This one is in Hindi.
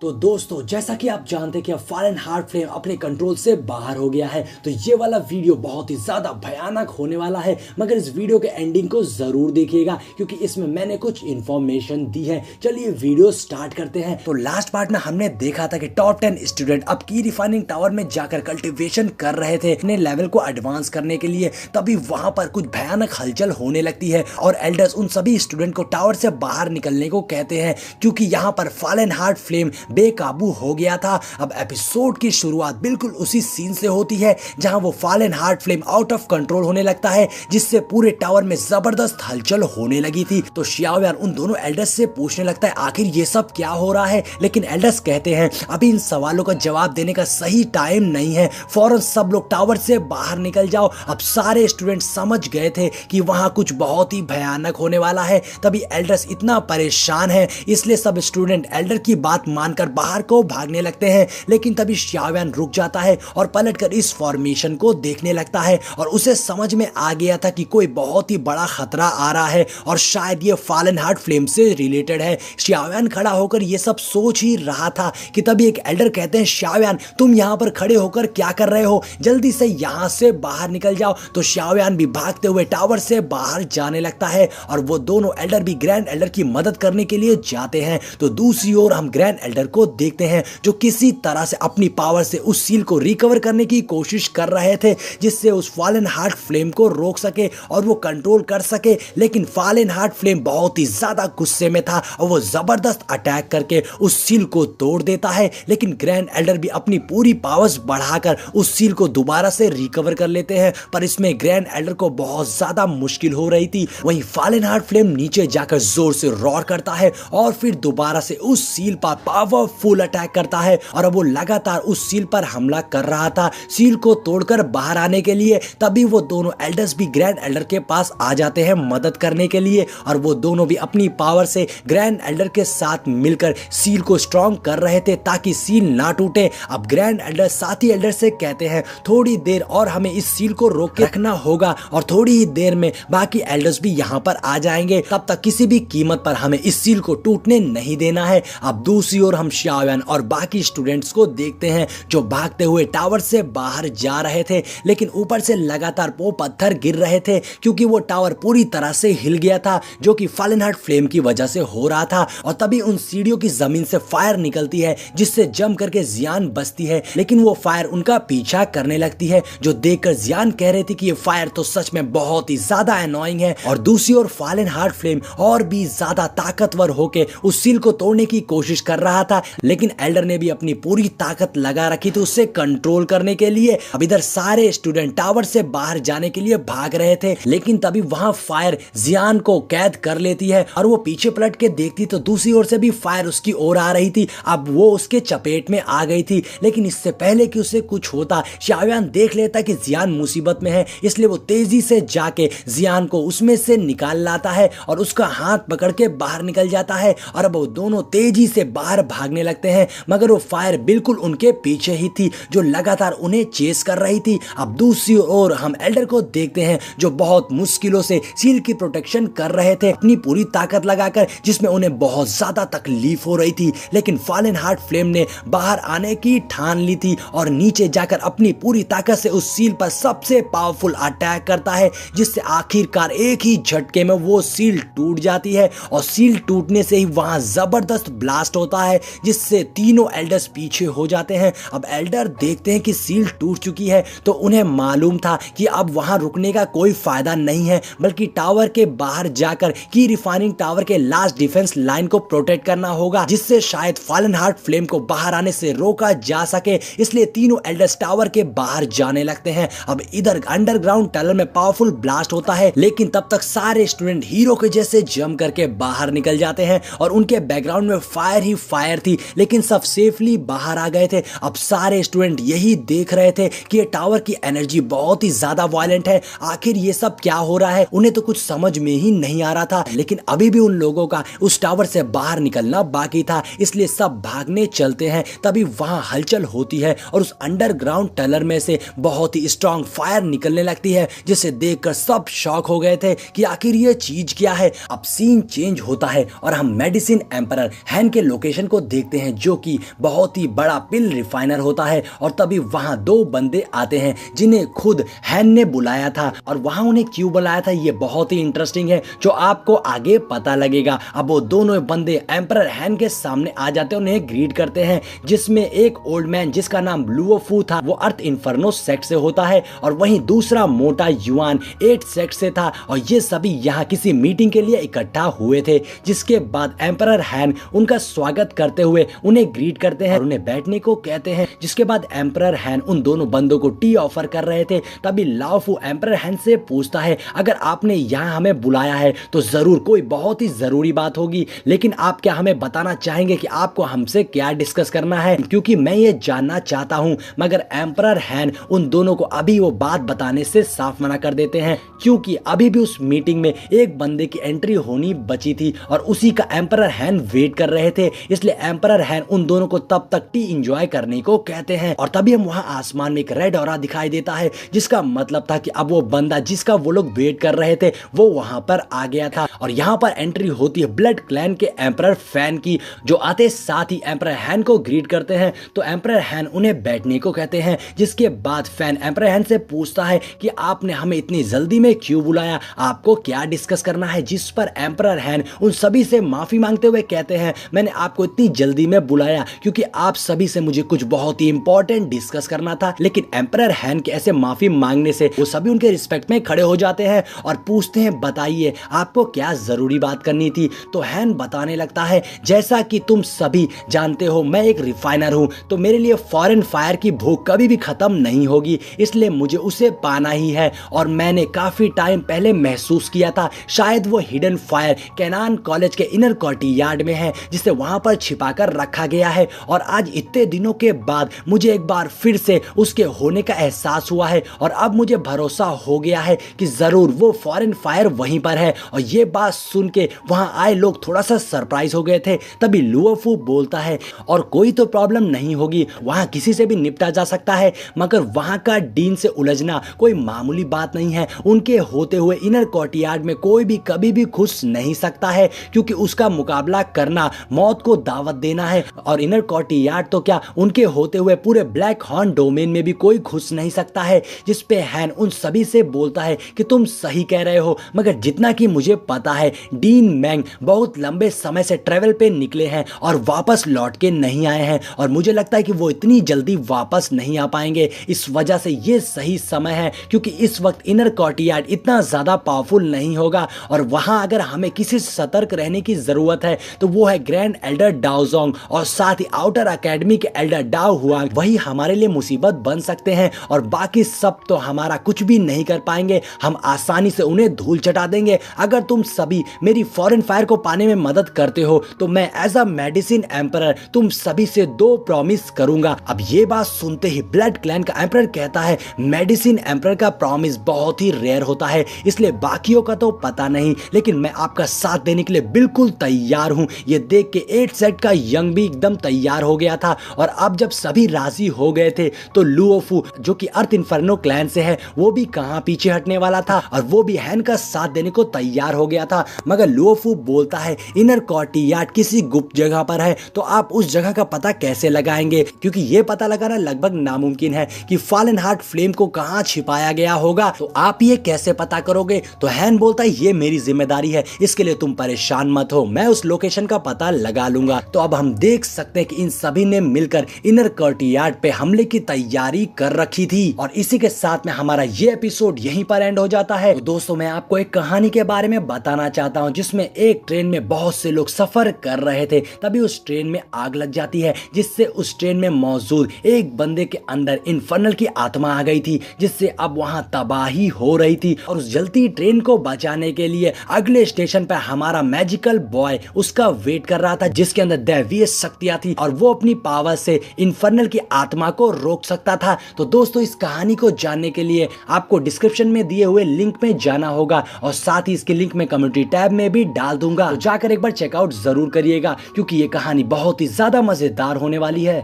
तो दोस्तों जैसा कि आप जानते हैं कि अब फॉलन हार्ड फ्लेम अपने कंट्रोल से बाहर हो गया है। तो ये वाला वीडियो बहुत ही ज्यादा भयानक होने वाला है, मगर इस वीडियो के एंडिंग को जरूर देखिएगा क्योंकि इसमें मैंने कुछ इंफॉर्मेशन दी है। चलिए वीडियो स्टार्ट करते हैं। तो लास्ट पार्ट में हमने देखा था कि टॉप 10 स्टूडेंट अब की रिफाइनिंग टावर में जाकर कल्टिवेशन कर रहे थे अपने लेवल को एडवांस करने के लिए। तभी वहां पर कुछ भयानक हलचल होने लगती है और एल्डर्स उन सभी स्टूडेंट को टावर से बाहर निकलने को कहते हैं क्योंकि यहाँ पर फॉलन हार्ड फ्लेम बेकाबू हो गया था। अब एपिसोड की शुरुआत बिल्कुल उसी सीन से होती है जहां वो fallen hard flame out of control होने लगता है, जिससे पूरे टावर में जबरदस्त हलचल होने लगी थी। तो शियाओयान उन दोनों एल्डर्स से पूछने लगता है आखिर ये सब क्या हो रहा है, लेकिन एल्डर्स कहते हैं अभी इन सवालों का जवाब देने का सही टाइम नहीं है, फौरन सब लोग टावर से बाहर निकल जाओ। अब सारे स्टूडेंट समझ गए थे कि वहां कुछ बहुत ही भयानक होने वाला है। तभी एल्डर्स इतना परेशान है इसलिए सब स्टूडेंट एल्डर की बात मानकर बाहर को भागने लगते हैं, लेकिन तभी शियाओयान रुक जाता है और पलटकर इस फॉर्मेशन को देखने लगता है और उसे समझ में आ गया था कि कोई बहुत ही बड़ा खतरा आ रहा है और शायद ये फॉलन हार्ड फ्लेम से रिलेटेड है। शियाओयान खड़ा होकर ये सब सोच ही रहा था कि तभी एक एल्डर कहते हैं शियाओयान तुम यहाँ पर खड़े होकर क्या कर रहे हो, जल्दी से यहाँ से बाहर निकल जाओ। तो शियाओयान भी भागते हुए टावर से बाहर जाने लगता है और वो दोनों एल्डर भी ग्रैंड एल्डर की मदद करने के लिए जाते हैं। तो दूसरी ओर हम ग्रैंड एल्डर को देखते हैं जो किसी तरह से अपनी पावर से उस सील को रिकवर करने की कोशिश कर रहे थे जिससे उस फॉलन हार्ड फ्लेम को रोक सके और वो कंट्रोल कर सके। लेकिन फॉलन हार्ड फ्लेम बहुत ही ज्यादा गुस्से में था और वो जबरदस्त अटैक करके उस सील को तोड़ देता है। लेकिन ग्रैंड एल्डर भी अपनी पूरी पावर्स बढ़ाकर उस सील को दोबारा से रिकवर कर लेते हैं, पर इसमें ग्रैंड एल्डर को बहुत ज्यादा मुश्किल हो रही थी। वहीं फॉलन हार्ड फ्लेम नीचे जाकर जोर से रॉर करता है और फिर दोबारा से उस सील पर पावरफुल अटैक करता है और अब वो लगातार उस सील पर हमला कर रहा था सील को तोड़कर बाहर आने के लिए। तभी वो दोनों एल्डर्स भी ग्रैंड एल्डर के पास आ जाते हैं मदद करने के लिए और वो दोनों भी अपनी पावर से ग्रैंड एल्डर के साथ मिलकर सील को स्ट्रॉन्ग कर रहे थे ताकि सील ना टूटे। अब ग्रैंड एल्डर साथी एल्डर से कहते हैं थोड़ी देर और हमें इस सील को रोक के रखना होगा और थोड़ी ही देर में बाकी एल्डर्स भी यहाँ पर आ जाएंगे, तब तक किसी भी कीमत पर हमें इस सील को टूटने नहीं देना है। अब दूसरी ओर हम शियाओयान और बाकी स्टूडेंट्स को देखते हैं जो भागते हुए टावर से बाहर जा रहे थे, लेकिन ऊपर से लगातार वो पत्थर गिर रहे थे क्योंकि वो टावर पूरी तरह से हिल गया था जो कि फॉलन हार्ड फ्लेम की वजह से हो रहा था। और तभी उन सीढ़ियों की जमीन से फायर निकलती है जिससे जम करके जियान बचती है, लेकिन वो फायर उनका पीछा करने लगती है जो देखकर जियान कह रहे थे कि ये फायर तो सच में बहुत ही ज्यादा एनोइंग है। और दूसरी ओर फॉलन हार्ड फ्लेम और भी ज्यादा ताकतवर होके उस सील को तोड़ने की कोशिश कर रहा था, लेकिन एल्डर ने भी अपनी पूरी ताकत लगा रखी थी उससे कंट्रोल करने के लिए। अब इधर सारे स्टूडेंट टावर से बाहर जाने के लिए भाग रहे थे, लेकिन तभी वहां फायर जियान को कैद कर लेती है और वो पीछे पलट के देखती तो दूसरी ओर से भी फायर उसकी ओर आ रही थी। अब वो उसके चपेट में आ गई थी, लेकिन इससे पहले कि उसे कुछ होता शियाओयान देख लेता कि जियान मुसीबत में है, इसलिए वो तेजी से जाके जियान को उसमें से निकाल लाता है और उसका हाथ पकड़ के बाहर निकल जाता है। और अब वो दोनों तेजी से बाहर भागने लगते हैं, मगर वो फायर बिल्कुल उनके पीछे ही थी जो लगातार उन्हें चेस कर रही थी। अब दूसरी ओर हम एल्डर को देखते हैं जो बहुत मुश्किलों से सील की प्रोटेक्शन कर रहे थे अपनी पूरी ताकत लगाकर, जिसमें उन्हें बहुत ज्यादा तकलीफ हो रही थी। लेकिन फॉलन हार्ड फ्लेम ने बाहर आने की ठान ली थी और नीचे जाकर अपनी पूरी ताकत से उस सील पर सबसे पावरफुल अटैक करता है, जिससे आखिरकार एक ही झटके में वो सील टूट जाती है और सील टूटने से ही वहां जबरदस्त ब्लास्ट होता है जिससे तीनों एल्डर्स पीछे हो जाते हैं। अब एल्डर देखते हैं कि सील टूट चुकी है तो उन्हें मालूम था कि अब वहां रुकने का कोई फायदा नहीं है, बल्कि टावर के बाहर जाकर की रिफाइनिंग टावर के लास्ट डिफेंस लाइन को प्रोटेक्ट करना होगा, जिससे शायद फॉलन हार्ड फ्लेम को बाहर आने से रोका जा सके। इसलिए तीनों एल्डर्स टावर के बाहर जाने लगते हैं। अब इधर अंडरग्राउंड टनल में पावरफुल ब्लास्ट होता है, लेकिन तब तक सारे स्टूडेंट हीरो के जैसे जम करके बाहर निकल जाते हैं और उनके बैकग्राउंड में फायर ही फायर थी, लेकिन सब सेफली बाहर आ गए थे। अब सारे स्टूडेंट यही देख रहे थे कि ये टावर की एनर्जी बहुत ही ज्यादा वायलेंट है, आखिर ये सब क्या हो रहा है। उन्हें तो कुछ समझ में ही नहीं आ रहा था, लेकिन अभी भी उन लोगों का उस टावर से बाहर निकलना बाकी था, इसलिए सब भागने चलते हैं। तभी वहां हलचल होती है और उस अंडरग्राउंड टनल में से बहुत ही स्ट्रॉन्ग फायर निकलने लगती है, जिसे देखकर सब शॉक हो गए थे कि आखिर ये चीज क्या है। अब सीन चेंज होता है और हम मेडिसिन एम्परर हैन के लोकेशन को देखते हैं जो कि बहुत ही बड़ा पिल रिफाइनर होता है। और तभी वहां दो बंदे आते हैं जिन्हें खुद हैन ने बुलाया था, और वहां उन्हें क्यों बुलाया था ये बहुत ही इंटरेस्टिंग है जो आपको आगे पता लगेगा। अब वो दोनों बंदे एम्परर हैन के सामने आ जाते हैं, उन्हें ग्रीट करते हैं, जिसमें एक ओल्ड मैन जिसका नाम लुओफू था वो अर्थ इन्फर्नो सेक्ट से होता है, और वहीं दूसरा मोटा युआन 8 सेक्ट से था। और ये सभी यहाँ किसी मीटिंग के लिए इकट्ठा हुए थे, जिसके बाद एम्परर हैन उनका स्वागत करते हुए उन्हें ग्रीट करते हैं और उन्हें बैठने को कहते हैं। जिसके बाद एम्परर हैन उन दोनों बंदों को टी ऑफर कर रहे थे। तभी लाओफू एम्परर हैन से पूछता है, अगर आपने यहाँ हमें बुलाया है तो जरूर कोई बहुत ही जरूरी बात होगी, लेकिन आप क्या हमें बताना चाहेंगे कि आपको हमसे क्या डिस्कस करना है, क्योंकि मैं ये जानना चाहता हूँ। मगर एम्परर हैन उन दोनों को अभी वो बात बताने से साफ मना कर देते हैं, क्योंकि अभी भी उस मीटिंग में एक बंदे की एंट्री होनी बची थी और उसी का एम्परर हैन वेट कर रहे थे। इसलिए एम्परर हैन उन दोनों को तब तक टी एंजॉय करने को कहते हैं। और तभी हम वहां आसमान में एक रेड ऑरा दिखाई देता है, जिसका मतलब था कि अब वो बंदा जिसका वो लोग वेट कर रहे थे वो वहां पर आ गया था। और यहाँ पर एंट्री होती है ब्लड क्लैन के एम्परर फैन की, जो आते साथ ही एम्परर हैन को ग्रीट करते हैं। तो एम्परर हैन उन्हें बैठने को कहते हैं, जिसके बाद फैन एम्परर हैन से पूछता है कि आपने हमें इतनी जल्दी में क्यों बुलाया, आपको क्या डिस्कस करना है। जिस पर एम्परर हैन उन सभी से माफी मांगते हुए कहते हैं, मैंने आपको इतनी जल्दी में बुलाया क्योंकि आप सभी से मुझे कुछ बहुत ही इंपॉर्टेंट डिस्कस करना था। लेकिन एम्परर हैन के ऐसे माफी मांगने से वो सभी उनके रिस्पेक्ट में खड़े हो जाते हैं और पूछते हैं, बताइए आपको क्या जरूरी बात करनी थी। तो हैन बताने लगता है, जैसा कि तुम सभी जानते हो मैं एक रिफाइनर हूं, तो मेरे लिए फॉरेन फायर की भूख कभी भी खत्म नहीं होगी, इसलिए मुझे उसे पाना ही है। और मैंने काफी टाइम पहले महसूस किया था, शायद वो हिडन फायर कैनान कॉलेज के इनर कोर्टियार्ड में है, जिसे वहां पर छिपाकर रखा गया है। और आज इतने दिनों के बाद मुझे एक बार फिर से उसके होने का एहसास हुआ है, और अब मुझे भरोसा हो गया है कि जरूर वो फॉरेन फायर वहीं पर है। और ये बात सुन के वहां आए लोग थोड़ा सा सरप्राइज हो गए थे। तभी लुओफू बोलता है, और कोई तो प्रॉब्लम नहीं होगी, वहां किसी से भी निपटा जा सकता है, मगर वहां का डीन से उलझना कोई मामूली बात नहीं है। उनके होते हुए इनर कोर्टियार्ड में कोई भी कभी भी घुस नहीं सकता है, क्योंकि उसका मुकाबला करना मौत को दावत देना है। और इनर कोर्टियार्ड तो क्या, उनके होते हुए पूरे ब्लैक हॉर्न डोमेन में भी कोई घुस नहीं सकता है। जिस पे हैन उन सभी से बोलता है कि तुम सही कह रहे हो, मगर जितना कि मुझे पता है डीन मैंग बहुत लंबे समय से ट्रेवल पे निकले हैं और वापस लौट के नहीं आए हैं, और मुझे लगता है कि वो इतनी जल्दी वापस नहीं आ पाएंगे। इस वजह से ये सही समय है, क्योंकि इस वक्त इनर कोर्टियार्ड इतना ज्यादा पावरफुल नहीं होगा, और वहां अगर हमें किसी से सतर्क रहने की जरूरत है तो वो है ग्रैंड एल्डर डाओजोंग और साथ ही आउटर एकेडमी के एल्डर डाओ हुआंग। वही हमारे लिए मुसीबत बन सकते हैं, और बाकी सब तो हमारा कुछ भी नहीं कर पाएंगे, हम आसानी से उन्हें धूल चटा देंगे। अगर तुम सभी मेरी फॉरेन फायर को पाने में मदद करते हो तो मैं एज अ मेडिसिन एम्परर तुम सभी से 2 प्रॉमिस करूंगा। अब ये बात सुनते ही ब्लड क्लैन का एम्परर कहता है, मेडिसिन एम्परर का प्रॉमिस बहुत ही रेयर होता है, इसलिए बाकियों का तो पता नहीं, लेकिन मैं आपका साथ देने के लिए बिल्कुल तैयार हूं। ये देख के 8 सेट का यंग भी एकदम तैयार हो गया था। और अब जब सभी राजी हो गए थे तो लुओफू जो कि अर्थ इन्फर्नो क्लैन से है, वो भी कहां पीछे हटने वाला था, और वो भी हैन का साथ देने को तैयार हो गया था। मगर लुओफू बोलता है, इनर कोर्टियार्ड किसी गुप्त जगह पर है, तो आप उस जगह का पता कैसे लगाएंगे, क्योंकि ये पता लगाना लगभग नामुमकिन है कि फॉलन हार्ट फ्लेम को कहां छिपाया गया होगा, तो आप ये कैसे पता करोगे। तो हैन बोलता है, ये मेरी जिम्मेदारी है, इसके लिए तुम परेशान मत हो, मैं उस लोकेशन का पता लगा लूंगा। तो अब हम देख सकते हैं कि इन सभी ने मिलकर इनर कोर्टियार्ड पे हमले की तैयारी कर रखी थी। और इसी के साथ में हमारा ये एपिसोड यहीं पर एंड हो जाता है। तो दोस्तों मैं आपको एक कहानी के बारे में बताना चाहता हूँ, जिसमें एक ट्रेन में बहुत से लोग सफर कर रहे थे। तभी उस ट्रेन में आग लग जाती है, जिससे उस ट्रेन में मौजूद एक बंदे के अंदर इन्फर्नल की आत्मा आ गई थी, जिससे अब वहां तबाही हो रही थी। और उस जलती ट्रेन को बचाने के लिए अगले स्टेशन पर हमारा मैजिकल बॉय उसका वेट कर रहा था, जिसके अंदर दैवीय शक्तियां थी और वो अपनी पावर से इन्फर्नल की आत्मा को रोक सकता था। तो दोस्तों इस कहानी को जानने के लिए आपको डिस्क्रिप्शन में दिए हुए लिंक में जाना होगा, और साथ ही इसके लिंक में कम्युनिटी टैब में भी डाल दूंगा, तो जाकर एक बार चेकआउट जरूर करिएगा, क्योंकि ये कहानी बहुत ही ज्यादा मजेदार होने वाली है।